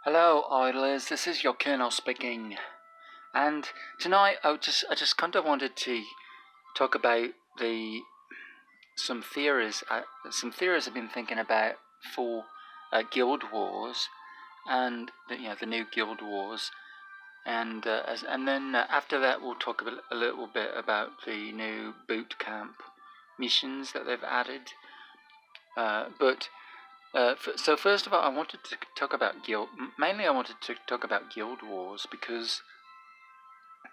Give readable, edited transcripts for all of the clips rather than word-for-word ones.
Hello, idlers. This is your Colonel speaking, and tonight I just kind of wanted to talk about some theories. Some theories I've been thinking about for Guild Wars, and the new Guild Wars, and then after that we'll talk a little bit about the new boot camp missions that they've added. So first of all, I wanted to talk about Mainly, I wanted to talk about Guild Wars because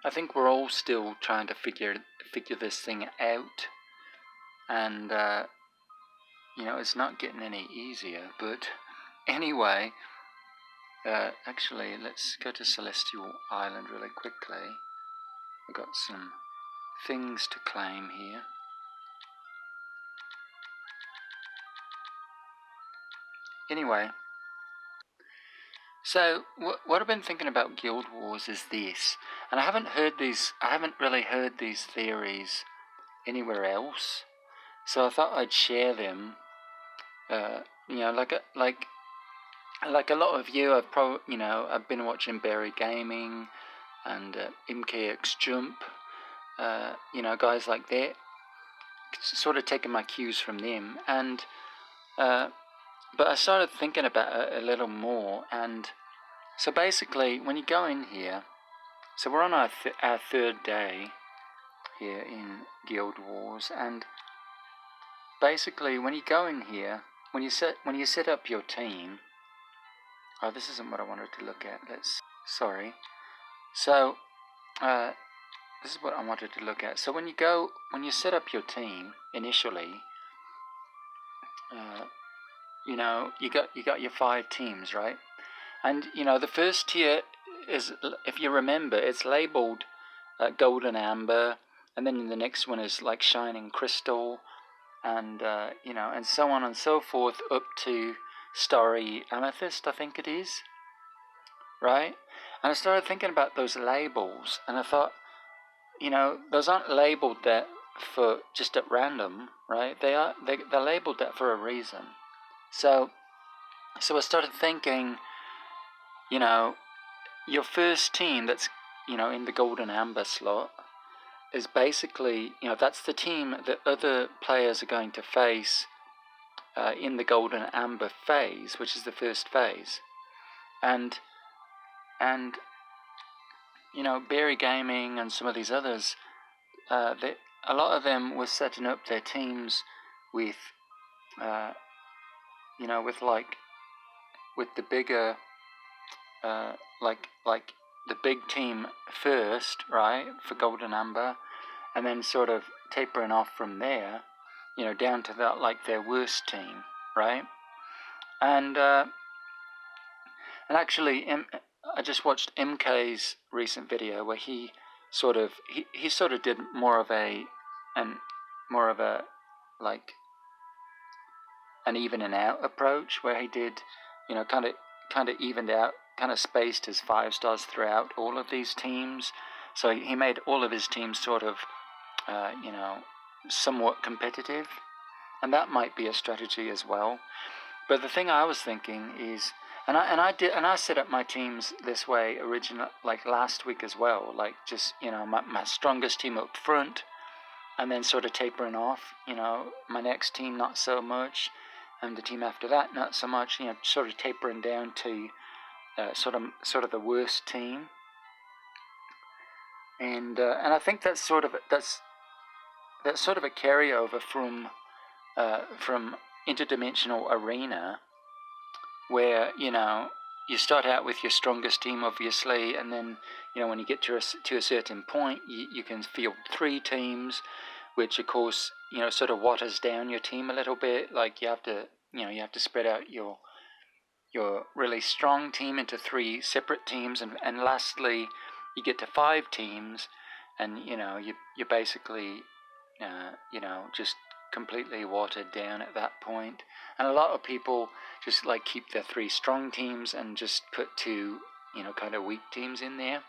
I think we're all still trying to figure this thing out, and it's not getting any easier. But anyway, actually, let's go to Celestial Island really quickly. We've got some things to claim here. Anyway. So what I've been thinking about Guild Wars is this, and I haven't really heard these theories anywhere else. So I thought I'd share them. Like a lot of you, I've been watching Berry Gaming and MKX Jump, guys like that. Sort of taking my cues from them, and but I started thinking about it a little more, and so basically, when you go in here, so we're on our third day here in Guild Wars, and basically, when you go in here, when you set up your team, oh, this isn't what I wanted to look at. Sorry. So, this is what I wanted to look at. So when you set up your team initially, you got your 5 teams, right? And the first tier is, if you remember, it's labeled Golden Amber, and then the next one is like Shining Crystal, and and so on and so forth up to Starry Amethyst, I think it is, right? And I started thinking about those labels, and I thought, those aren't labeled that for just at random, right? They're labeled that for a reason. So I started thinking, your first team that's, in the Golden Amber slot is basically, that's the team that other players are going to face in the Golden Amber phase, which is the first phase. And Berry Gaming and some of these others, a lot of them were setting up their teams with, with the bigger, like the big team first, right, for Golden Amber, and then sort of tapering off from there, down to their worst team, right? And actually, I just watched MK's recent video where he sort of did more of an evening out approach, where he did, kind of evened out, kind of spaced his 5 stars throughout all of these teams. So he made all of his teams sort of, somewhat competitive, and that might be a strategy as well. But the thing I was thinking is, and I set up my teams this way like last week as well, like just my strongest team up front, and then sort of tapering off. My next team not so much, and the team after that not so much. Sort of tapering down to sort of the worst team. And I think that's sort of a carryover from Interdimensional Arena, where you start out with your strongest team, obviously, and then when you get to a certain point, you can field 3 teams, which of course sort of waters down your team a little bit. Like you have to spread out your really strong team into 3 separate teams, and lastly you get to 5 teams, and you basically just completely watered down at that point. And a lot of people just like keep their 3 strong teams and just put 2 kind of weak teams in there.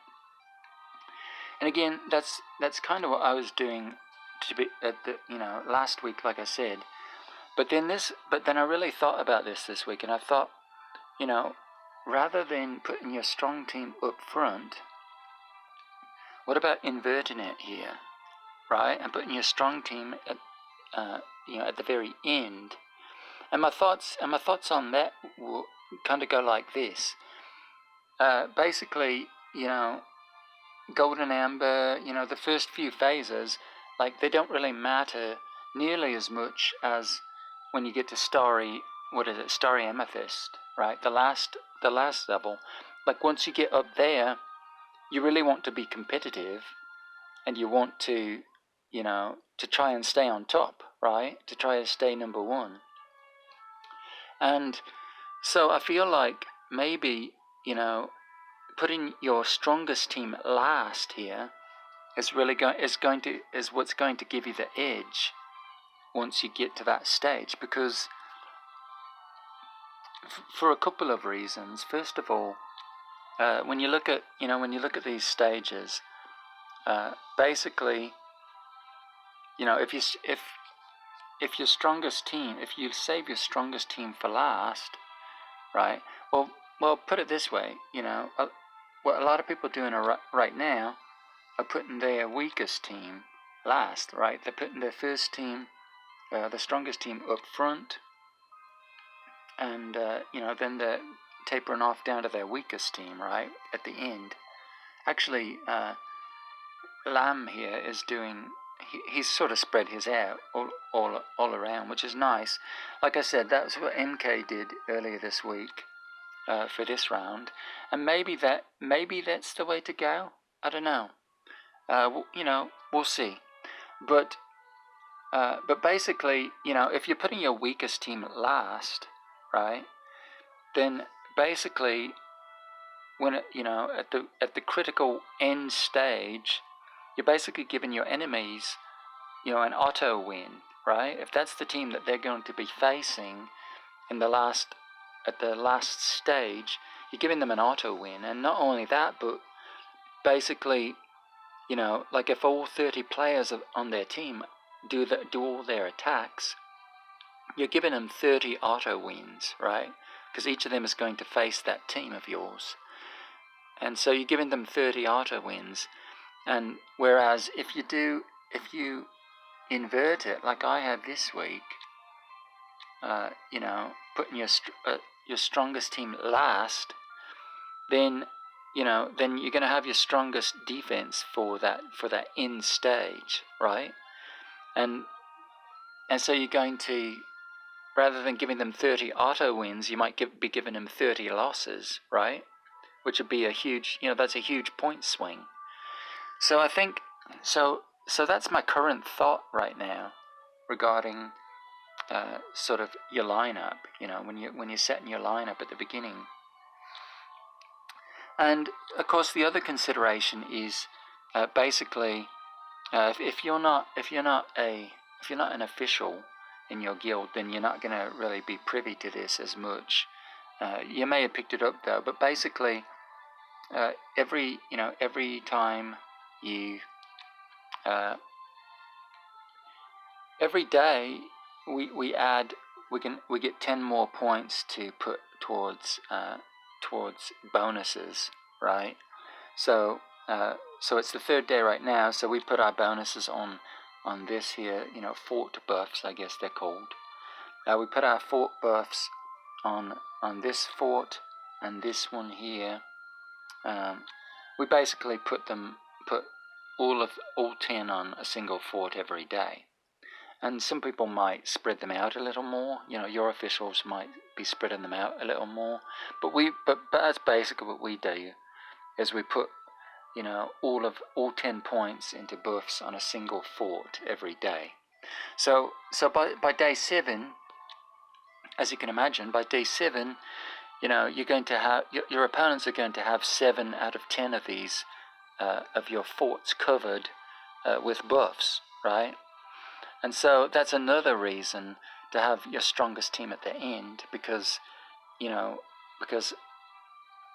And again, that's kind of what I was doing to be at the last week, like I said. But then I really thought about this week, and I thought, rather than putting your strong team up front, what about inverting it here, right? And putting your strong team at at the very end. And my thoughts on that will kind of go like this. Basically, golden amber, the first few phases, like they don't really matter nearly as much as when you get to starry amethyst, right? The last level. Like once you get up there, you really want to be competitive, and you want to, to try and stay on top, right? To try to stay number one. And so I feel like maybe, putting your strongest team last here is what's going to give you the edge once you get to that stage, because for a couple of reasons. First of all, when you look at these stages, basically, if your strongest team, if you save your strongest team for last, right? Well, put it this way, what a lot of people are doing right now are putting their weakest team last, right? They're putting their first team, the strongest team, up front, and then they're tapering off down to their weakest team, right, at the end. Actually, Lamb here is doing. He's sort of spread his out all around, which is nice. Like I said, that's what MK did earlier this week for this round, and maybe that's the way to go. I don't know. We'll see. But basically, if you're putting your weakest team last, right, then basically, when at the critical end stage, you're basically giving your enemies, an auto win, right? If that's the team that they're going to be facing at the last stage, you're giving them an auto win. And not only that, but basically, like if all 30 players on their team do all their attacks, you're giving them 30 auto wins, right? Because each of them is going to face that team of yours. And so you're giving them 30 auto wins. And whereas if you invert it like I have this week, putting your strongest team last, then you're going to have your strongest defense for that end stage, right? And so you're going to, rather than giving them 30 auto wins, you might be giving them 30 losses, right? Which would be a huge, that's a huge point swing. So I think, so that's my current thought right now regarding sort of your lineup, when you're setting your lineup at the beginning. And of course, the other consideration is basically if you're not an official in your guild, then you're not going to really be privy to this as much. You may have picked it up though, but basically every time you every day we get 10 more points to put towards bonuses, right? So it's the third day right now, so we put our bonuses on this here, fort buffs, I guess they're called. We put our fort buffs on this fort and this one here. We basically put all 10 on a single fort every day. And some people might spread them out a little more. Your officials might be spreading them out a little more. But that's basically what we do, is we put, all 10 points into buffs on a single fort every day. So by day 7, as you can imagine, by day 7, you're going to have your opponents are going to have 7 out of 10 of these of your forts covered with buffs, right? And so that's another reason to have your strongest team at the end, because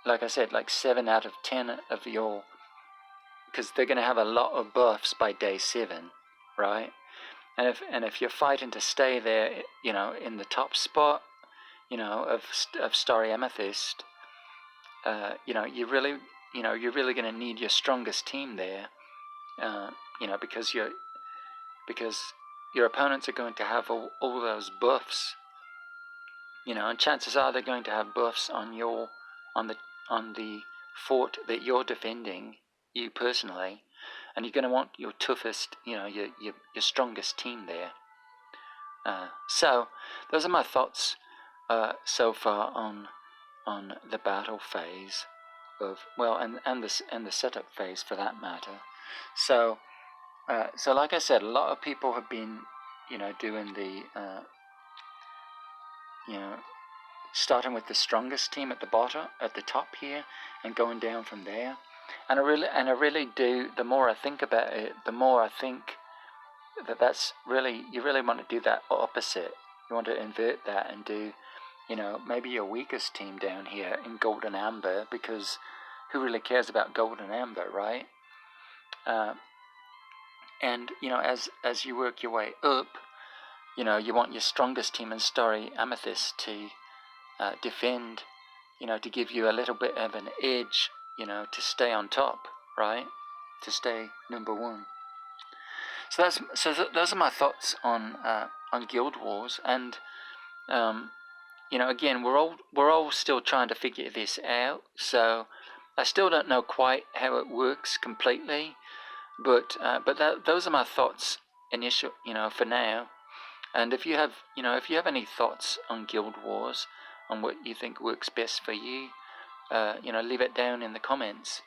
like I said, like 7 out of 10 of your, because they're going to have a lot of buffs by day 7, right? And if you're fighting to stay there, in the top spot, of Starry Amethyst, you're really going to need your strongest team there, because your opponents are going to have all those buffs, and chances are they're going to have buffs on the fort that you're defending, you personally, and you're going to want your toughest, your strongest team there. So those are my thoughts so far on the battle phase and the setup phase for that matter. So like I said, a lot of people have been doing the starting with the strongest team at the top here, and going down from there. And I really do. The more I think about it, the more I think that's really, you really want to do that opposite. You want to invert that and do, maybe your weakest team down here in gold and amber, because who really cares about gold and amber, right? And as you work your way up, you want your strongest team in Starry Amethyst to defend, to give you a little bit of an edge, to stay on top, right? To stay number one. So those are my thoughts on Guild Wars, and again, we're all still trying to figure this out. So I still don't know quite how it works completely, but those are my thoughts initial, for now. And if you have any thoughts on Guild Wars, on what you think works best for you, leave it down in the comments.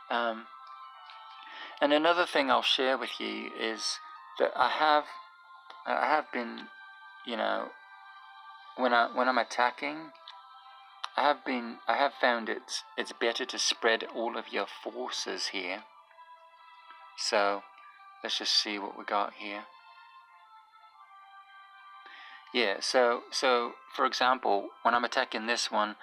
And another thing I'll share with you is that I have been, when I'm attacking, I have found it's better to spread all of your forces here. So let's just see what we got here. Yeah, so for example, when I'm attacking this one,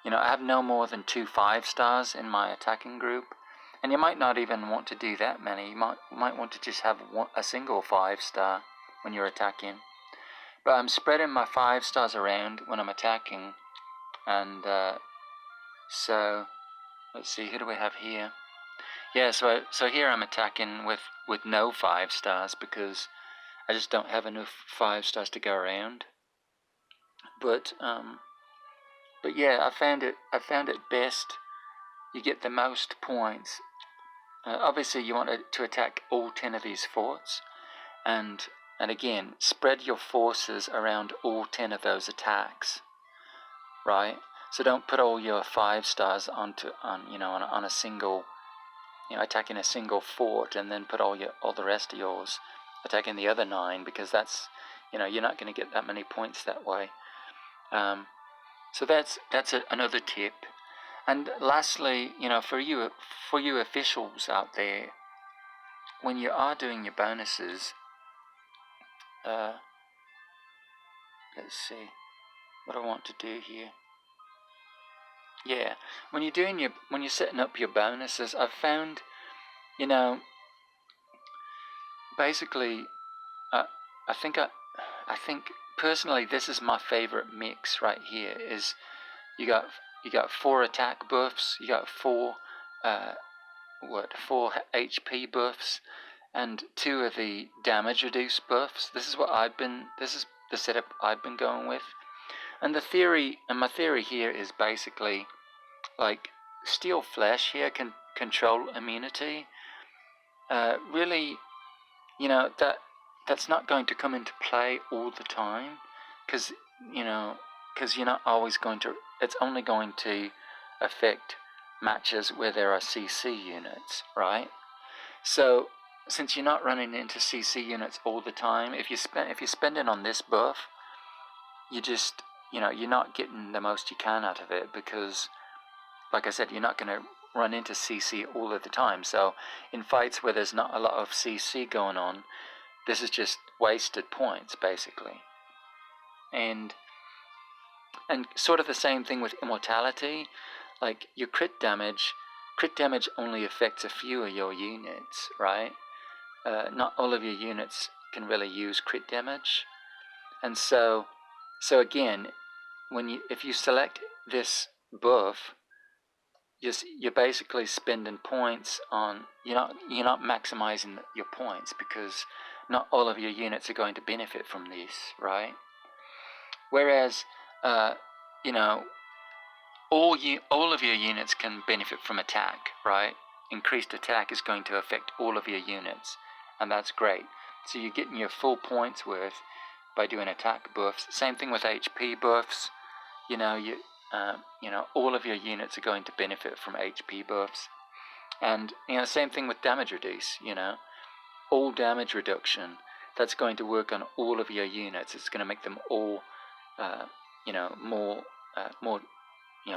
I have no more than 2 5-stars in my attacking group, and you might not even want to do that many. You might want to just have a single 5-star when you're attacking. But I'm spreading my 5-stars around when I'm attacking, and so let's see, who do we have here? Yeah, so here I'm attacking with no 5-stars because I just don't have enough 5-stars to go around. But yeah, I found it best. You get the most points. Obviously, you want to attack all 10 of these forts, and again, spread your forces around all 10 of those attacks, right? So don't put all your 5-stars on a single, attacking a single fort, and then put all the rest of yours attacking the other 9, because that's, you're not going to get that many points that way. So that's another tip. And lastly, for you officials out there, when you are doing your bonuses, let's see what I want to do here. Yeah, when you're setting up your bonuses, I've found, basically, I think personally this is my favorite mix right here. Is you got 4 attack buffs, you got 4 HP buffs, and 2 of the damage reduce buffs. This is the setup I've been going with. And my theory here is basically, like, Steel Flesh here can control immunity. Really, that's not going to come into play all the time, because you're not always going to. It's only going to affect matches where there are CC units, right? So since you're not running into CC units all the time, if you're spending on this buff, you just you're not getting the most you can out of it, because, like I said, you're not going to run into CC all of the time. So in fights where there's not a lot of CC going on, this is just wasted points, basically. And sort of the same thing with immortality. Like, your crit damage only affects a few of your units, right? Not all of your units can really use crit damage. And so again, if you select this buff, you're basically spending points on, you're not maximizing your points, because not all of your units are going to benefit from this, right? Whereas, you know, all of your units can benefit from attack, right? Increased attack is going to affect all of your units, and that's great. So you're getting your full points worth by doing attack buffs. Same thing with HP buffs. All of your units are going to benefit from HP buffs. And, same thing with damage reduce, all damage reduction, that's going to work on all of your units. It's going to make them all, more,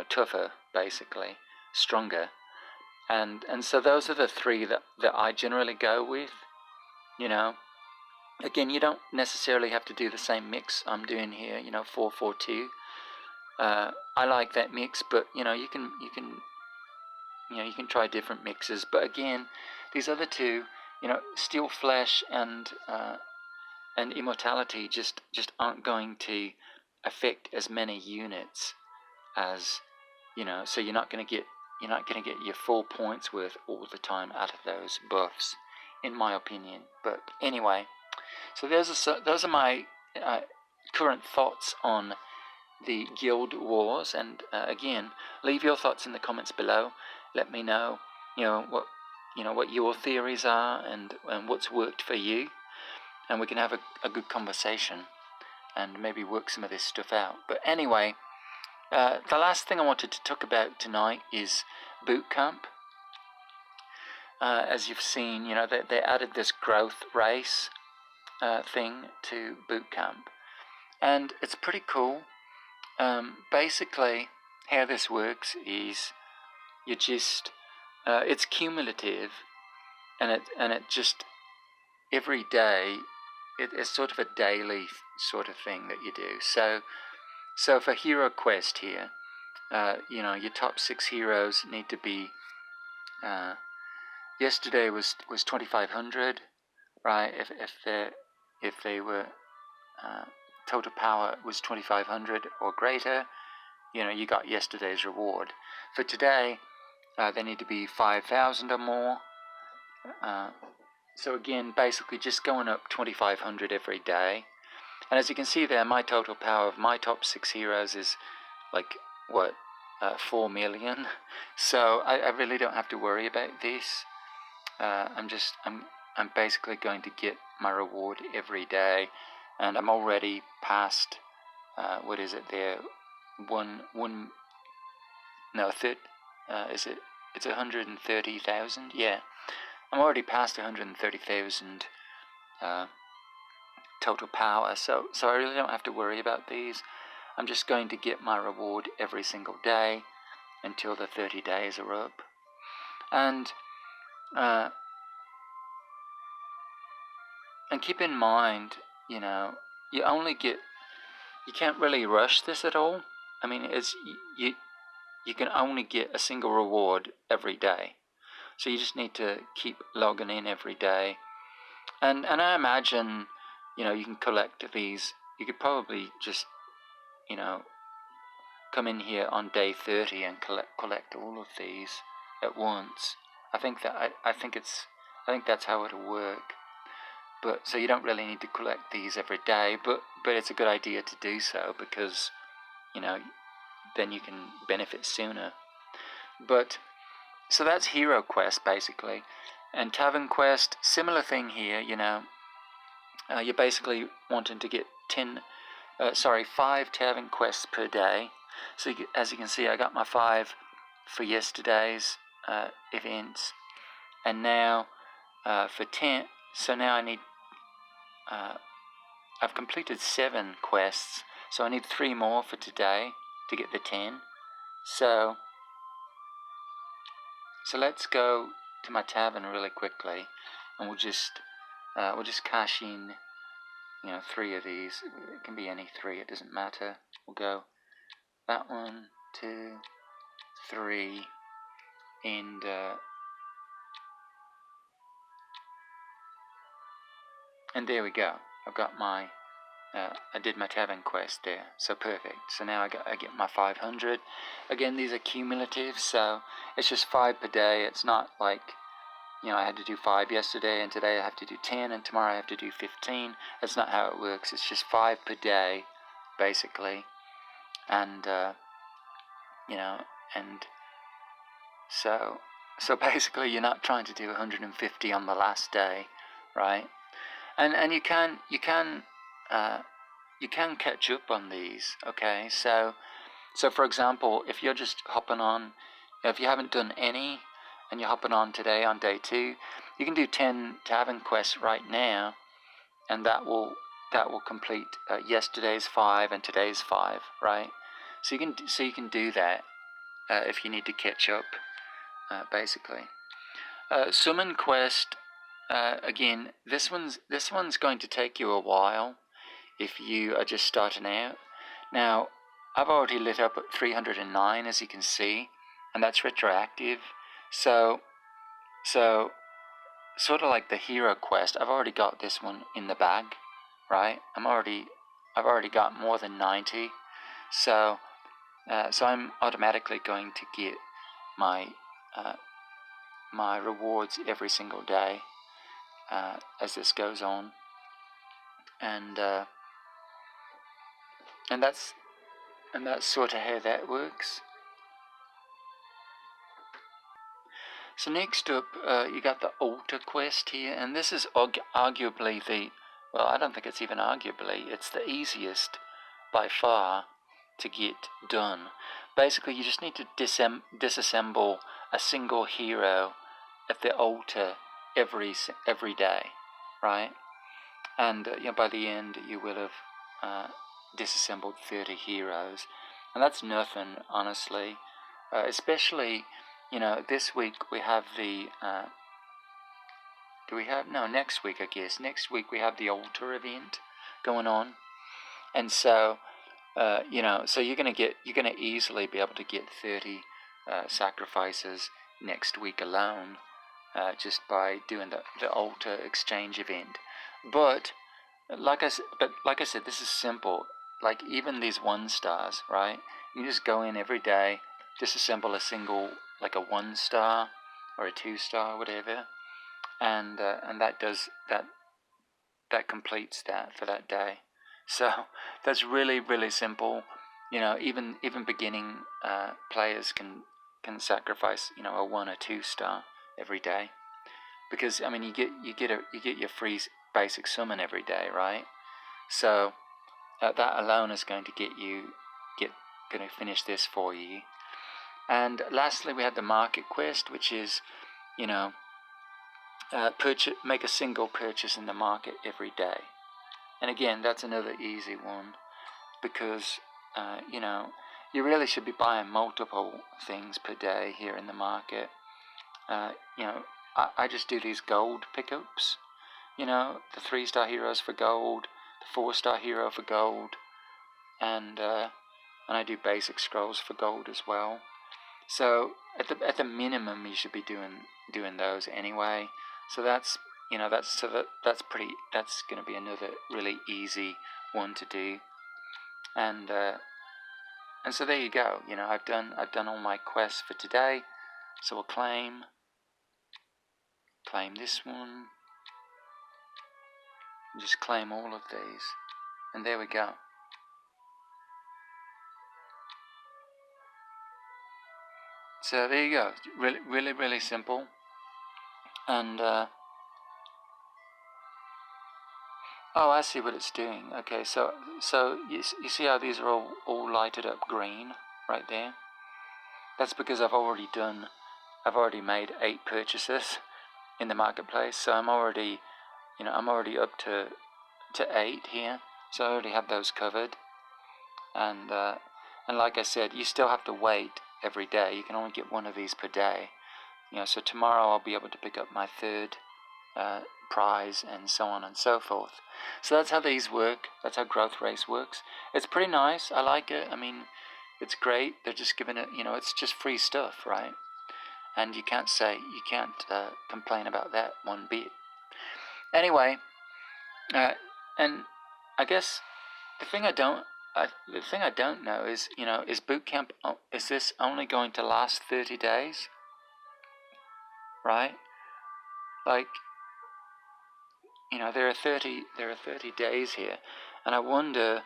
tougher, basically, stronger. And so those are the three that I generally go with, Again, you don't necessarily have to do the same mix I'm doing here, 4-4-2. I like that mix, but you can try different mixes. But again, these other two, Steel Flesh and Immortality just aren't going to affect as many units as, so you're not going to get your full points worth all the time out of those buffs, in my opinion. But anyway, so those are my current thoughts on the Guild Wars. And again, leave your thoughts in the comments below. Let me know, what your theories are and what's worked for you, and we can have a good conversation and maybe work some of this stuff out. But anyway, the last thing I wanted to talk about tonight is boot camp. As you've seen, they added this growth race thing to boot camp, and it's pretty cool. Basically, how this works is you just it's cumulative, and it just every day it's sort of a daily sort of thing that you do. So for Hero Quest here, your top 6 heroes need to be. Yesterday was 2,500, right? If they were total power was 2,500 or greater, you got yesterday's reward. For today, they need to be 5,000 or more. So again, basically just going up 2,500 every day. And as you can see there, my total power of my top 6 heroes is like, 4 million. So I really don't have to worry about this. I'm basically going to get my reward every day, and I'm already past, what is it there, it's 130,000, yeah, I'm already past 130,000 total power, so I really don't have to worry about these. I'm just going to get my reward every single day until the 30 days are up. And keep in mind, you can't really rush this at all. I mean, you can only get a single reward every day, so you just need to keep logging in every day. And I imagine, you can collect these. You could probably just, come in here on day 30 and collect all of these at once. I think that's how it'll work. But so you don't really need to collect these every day, but it's a good idea to do so, because then you can benefit sooner. But so that's Hero Quest basically, and Tavern Quest, similar thing here. You're basically wanting to get 5 Tavern Quests per day. So as you can see, I got my 5 for yesterday's events, and now for 10. So now I need. I've completed 7 quests, so I need 3 more for today to get the 10. So let's go to my tavern really quickly, and we'll just cash in, 3 of these. It can be any 3, it doesn't matter. We'll go that 1, 2, 3, and there we go. I've got my I did my tavern quest there, so perfect. So now I get my 500. Again, these are cumulative, so it's just 5 per day. It's not like, I had to do 5 yesterday, and today I have to do 10, and tomorrow I have to do 15. That's not how it works. It's just 5 per day, basically. And, and so basically you're not trying to do 150 on the last day, right? And you can catch up on these, okay? So for example, if you're just hopping on, if you haven't done any, and you're hopping on today on day 2, you can do 10 tavern quests right now, and that will complete yesterday's 5 and today's 5, right? So you can do that if you need to catch up, basically. Summon quest. Again, this one's going to take you a while if you are just starting out. Now, I've already lit up at 309, as you can see, and that's retroactive. So sort of like the hero quest, I've already got this one in the bag, right? I've already got more than 90, so I'm automatically going to get my my rewards every single day as this goes on, and that's sort of how that works. So next up, you got the altar quest here, and this is arguably well, I don't think it's even arguably, it's the easiest by far to get done. Basically, you just need to disassemble a single hero at the altar every day, right? And by the end, you will have disassembled 30 heroes, and that's nothing, honestly. Especially, this week we have the. Next week, I guess. Next week we have the altar event going on, and so so you're gonna easily be able to get 30 sacrifices next week alone, just by doing the altar exchange event. But like I said, this is simple. Like even these 1 stars, right? You just go in every day, disassemble a single, like a 1 star or a 2 star, whatever, and that does that completes that for that day. So that's really, really simple. Even beginning players can sacrifice a 1 or 2 star every day, because I mean you get your free basic summon every day, right? So that alone is going to going to finish this for you. And lastly, we have the market quest, which is make a single purchase in the market every day. And again, that's another easy one, because you really should be buying multiple things per day here in the market. I just do these gold pickups, the 3-star heroes for gold, the 4-star hero for gold, and I do basic scrolls for gold as well. So at the minimum, you should be doing those anyway. So that's going to be another really easy one to do, and so there you go. I've done all my quests for today. So we'll claim this one, and just claim all of these, and there we go. So there you go. Really, really, really simple. And oh, I see what it's doing. Okay, so you see how these are all lighted up green right there? That's because I've already made 8 purchases in the marketplace. So I'm already up to 8 here. So I already have those covered. And like I said, you still have to wait every day. You can only get 1 of these per day. So tomorrow I'll be able to pick up my 3rd prize, and so on and so forth. So that's how these work. That's how Growth Race works. It's pretty nice. I like it. I mean, it's great. They're just giving it, it's just free stuff, right? And you can't complain about that one bit. Anyway, and I guess the thing I don't know is, is boot camp, is this only going to last 30 days? Right? Like, there are 30 days here, and I wonder,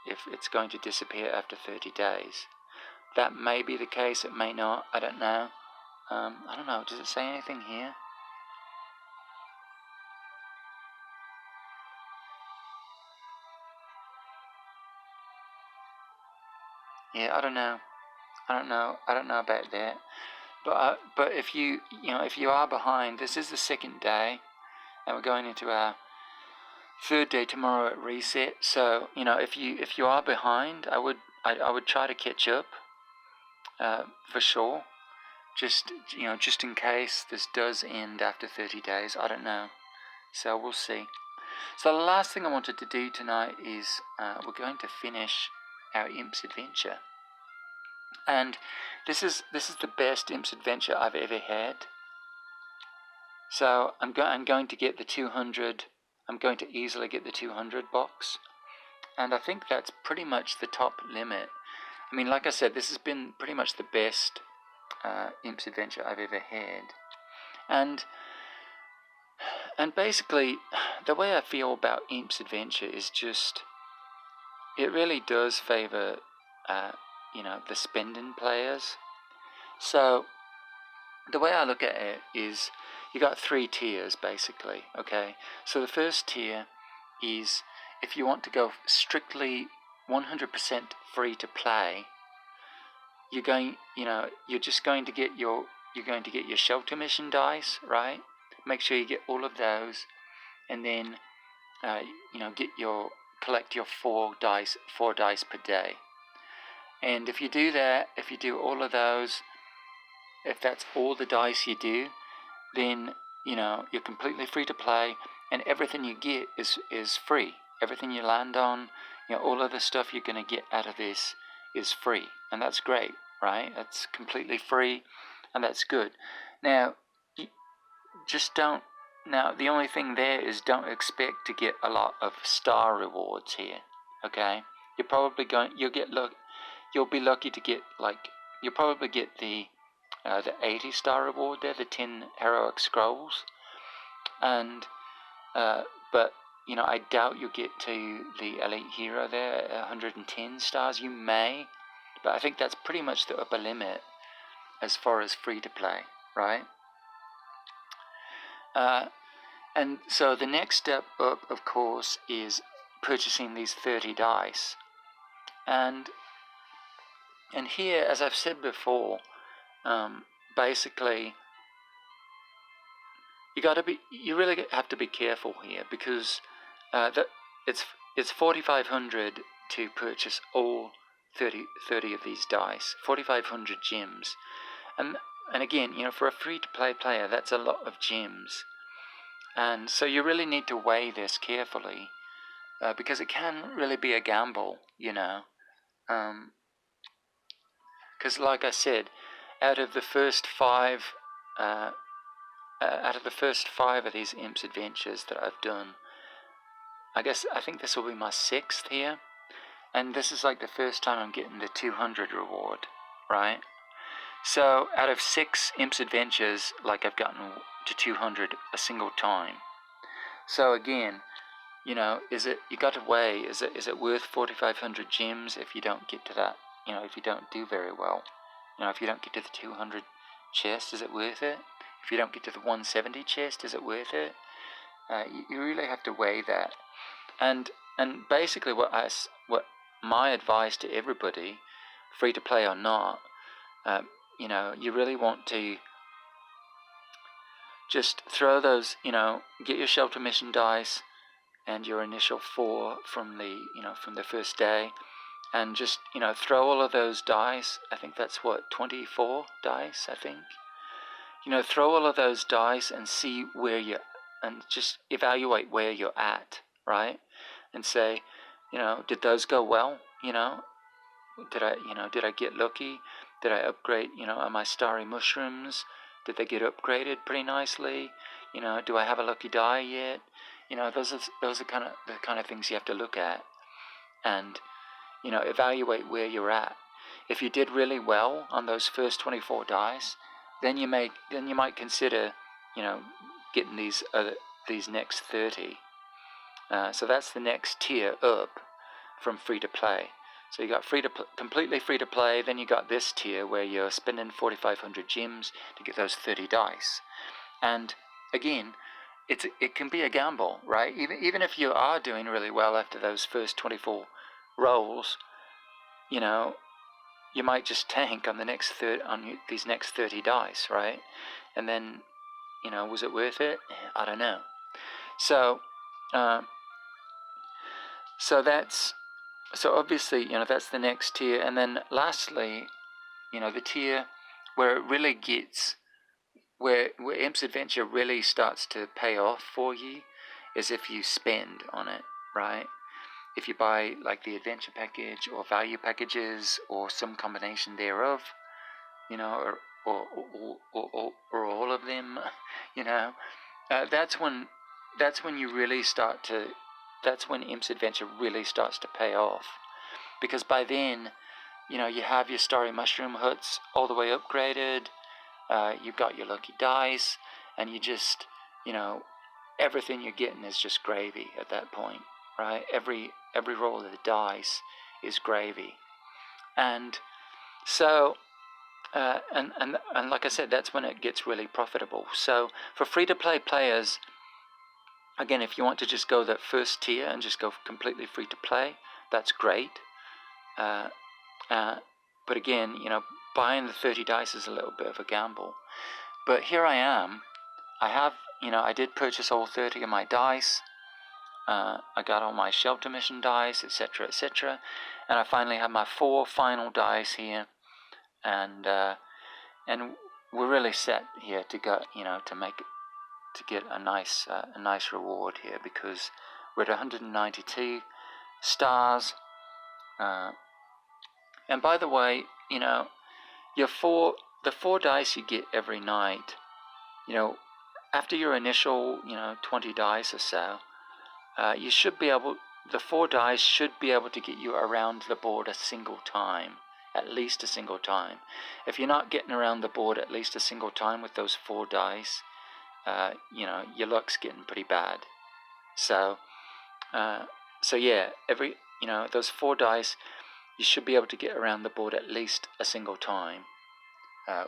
if it's going to disappear after 30 days. That may be the case. It may not. I don't know. I don't know. Does it say anything here? Yeah, I don't know. I don't know about that. But if if you are behind, this is the second day, and we're going into our third day tomorrow at reset. So if you are behind, I would try to catch up, for sure. Just in case this does end after 30 days. I don't know. So we'll see. So the last thing I wanted to do tonight is we're going to finish our Imps adventure. And this is the best Imps adventure I've ever had. So I'm going to get the 200. I'm going to easily get the 200 box. And I think that's pretty much the top limit. I mean, like I said, this has been pretty much the best Imps adventure I've ever had. And basically, the way I feel about Imps adventure is just, it really does favour, the spending players. So the way I look at it is, you got 3 tiers basically. Okay, so the first tier is if you want to go strictly 100% free to play. You're just going to get your shelter mission dice, right? Make sure you get all of those, and then collect your 4 dice per day. And if you do that, if you do all of those, if that's all the dice you do, then you're completely free to play, and everything you get is free. Everything you land on, all of the stuff you're going to get out of this is free, and that's great, right? That's completely free, and that's good. Now, the only thing there is, don't expect to get a lot of star rewards here, okay? You'll be lucky to get, you'll probably get the 80 star reward there, the 10 heroic scrolls, and but I doubt you'll get to the elite hero there, 110 stars. You may, but I think that's pretty much the upper limit as far as free to play, right? And so the next step up, of course, is purchasing these 30 dice. And here, as I've said before, basically, you really have to be careful here, because it's 4,500 to purchase all 30 of these dice, 4,500 gems, and again, for a free-to-play player, that's a lot of gems, and so you really need to weigh this carefully, because it can really be a gamble, because like I said, out of the first 5 of these Imps adventures that I've done, I think this will be my 6th here, and this is like the first time I'm getting the 200 reward, right? So out of 6 Imps adventures, I've gotten to 200 a single time. So again, you got to weigh, is it worth 4,500 gems if you don't get to that, if you don't do very well? If you don't get to the 200 chest, is it worth it? If you don't get to the 170 chest, is it worth it? You really have to weigh that. And basically what my advice to everybody, free to play or not, you really want to just throw those, get your shelter mission dice and your initial 4 from the first day, and just throw all of those dice. I think that's 24 dice, I think. Throw all of those dice and see and just evaluate where you're at, right? And say, did those go well? Did I get lucky? Did I upgrade, my starry mushrooms? Did they get upgraded pretty nicely? Do I have a lucky die yet? those are the kind of things you have to look at, and evaluate where you're at. If you did really well on those first 24 dice, then you might consider getting these next 30. So that's the next tier up from free to play. So you got completely free to play. Then you got this tier where you're spending 4,500 gems to get those 30 dice. And again, it can be a gamble, right? Even if you are doing really well after those first 24 rolls, you might just tank on these next 30 dice, right? And then, was it worth it? I don't know. So obviously, that's the next tier. And then lastly, the tier where it really gets, where Imp's Adventure really starts to pay off for you is if you spend on it, right? If you buy like the adventure package or value packages or some combination thereof, or all of them, that's when you really start to. That's when Imp's Adventure really starts to pay off, because by then, you have your Starry Mushroom huts all the way upgraded. You've got your lucky dice, and you just, everything you're getting is just gravy at that point, right? Every roll of the dice is gravy, and so. And like I said, that's when it gets really profitable. So for free-to-play players, again, if you want to just go that first tier and just go completely free-to-play, that's great. But again, buying the 30 dice is a little bit of a gamble. But here I am. I did purchase all 30 of my dice. I got all my shelter mission dice, etc., etc. And I finally have my 4 final dice here. And we're really set here to go, to get a nice reward here, because we're at 192 stars. And by the way, the 4 dice you get every night, after your initial 20 dice or so, you should be able. The 4 dice should be able to get you around the board a single time. At least a single time. If you're not getting around the board at least a single time with those 4 dice, your luck's getting pretty bad. So yeah, those 4 dice, you should be able to get around the board at least a single time.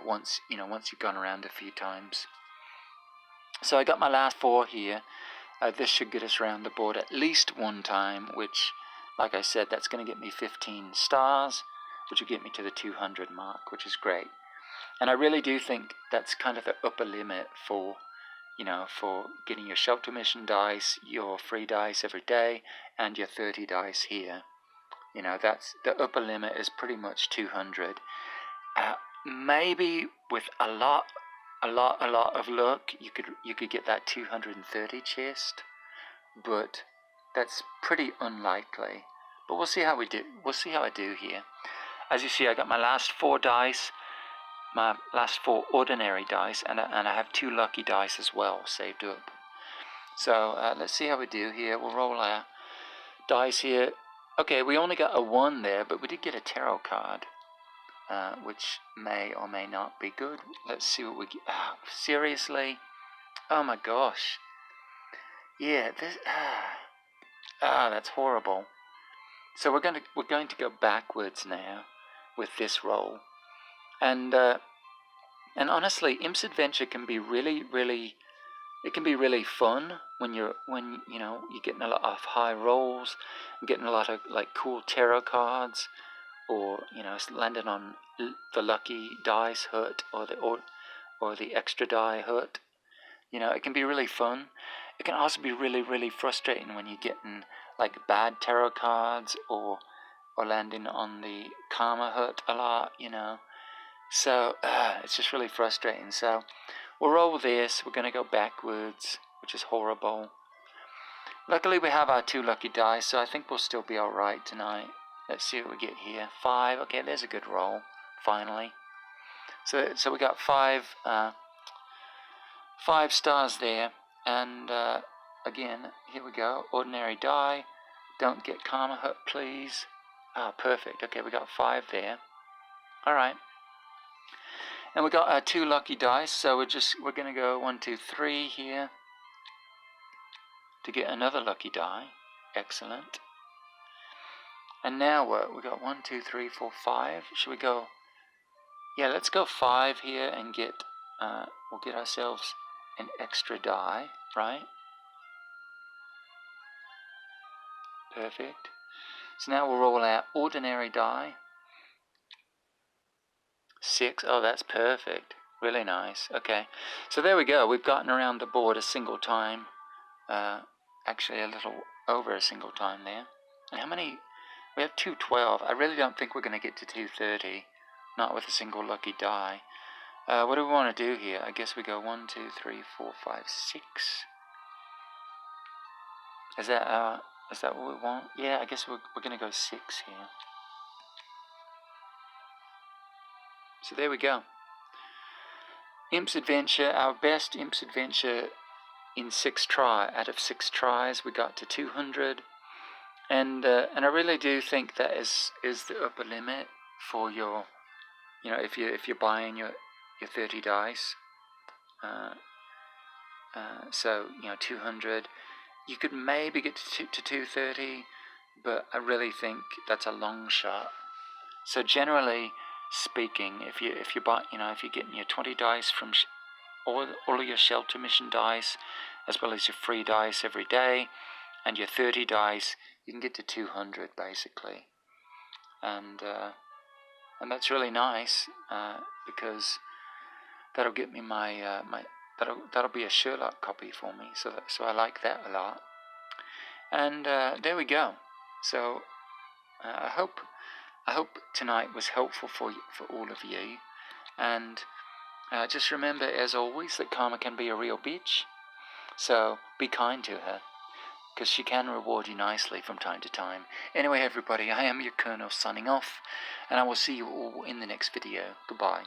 Once you've gone around a few times. So I got my last 4 here. This should get us around the board at least one time, which, like I said, that's going to get me 15 stars. Which will get me to the 200 mark, which is great. And I really do think that's kind of the upper limit for getting your shelter mission dice, your free dice every day, and your 30 dice here. That's the upper limit is pretty much 200. Maybe with a lot of luck, you could get that 230 chest, but that's pretty unlikely. But we'll see how we do. We'll see how I do here. As you see, I got my last 4 dice, my last 4 ordinary dice, and I have 2 lucky dice as well saved up. So let's see how we do here. We'll roll our dice here. Okay, we only got a 1 there, but we did get a tarot card, which may or may not be good. Let's see what we get. Seriously? Oh my gosh. Yeah, this. That's horrible. So we're going to go backwards now with this roll, and honestly, Imp's Adventure can be really fun when you're getting a lot of high rolls, getting a lot of like cool tarot cards, or landing on the lucky dice hut or the extra die hut. It can be really fun. It can also be really frustrating when you're getting like bad tarot cards or landing on the karma hut a lot, So it's just really frustrating. So we'll roll this. We're going to go backwards, which is horrible. Luckily we have our 2 lucky dice, so I think we'll still be alright tonight. Let's see what we get here. 5. Okay, there's a good roll, finally. So we got 5 stars there, and again, here we go. Ordinary die. Don't get karma hurt, please. Ah, perfect. Okay, we got 5 there. Alright. And we got our 2 lucky dice, so we're gonna go 1, 2, 3 here to get another lucky die. Excellent. And now what? We got 1, 2, 3, 4, 5. Should we go? Yeah, let's go 5 here and get. We'll get ourselves an extra die, right? Perfect. So now we'll roll out ordinary die. 6. Oh, that's perfect. Really nice. Okay. So there we go. We've gotten around the board a single time. Actually, a little over a single time there. And how many? We have 212. I really don't think we're going to get to 230. Not with a single lucky die. What do we want to do here? I guess we go 1, 2, 3, 4, 5, 6. Is that what we want? Yeah, I guess we're going to go 6 here. So there we go. Imp's Adventure, our best Imp's Adventure in 6 tries. Out of 6 tries, we got to 200. And I really do think that is the upper limit for your, if you're buying your 30 dice. So 200. You could maybe get to 230, but I really think that's a long shot. So generally speaking, if you're getting your 20 dice from all of your shelter mission dice, as well as your free dice every day, and your 30 dice, you can get to 200 basically, and that's really nice because that'll get me my that'll be a Sherlock copy for me. So I like that a lot. And there we go. So I hope tonight was helpful for all of you. And just remember, as always, that karma can be a real bitch. So be kind to her, because she can reward you nicely from time to time. Anyway, everybody, I am your Colonel signing off, and I will see you all in the next video. Goodbye.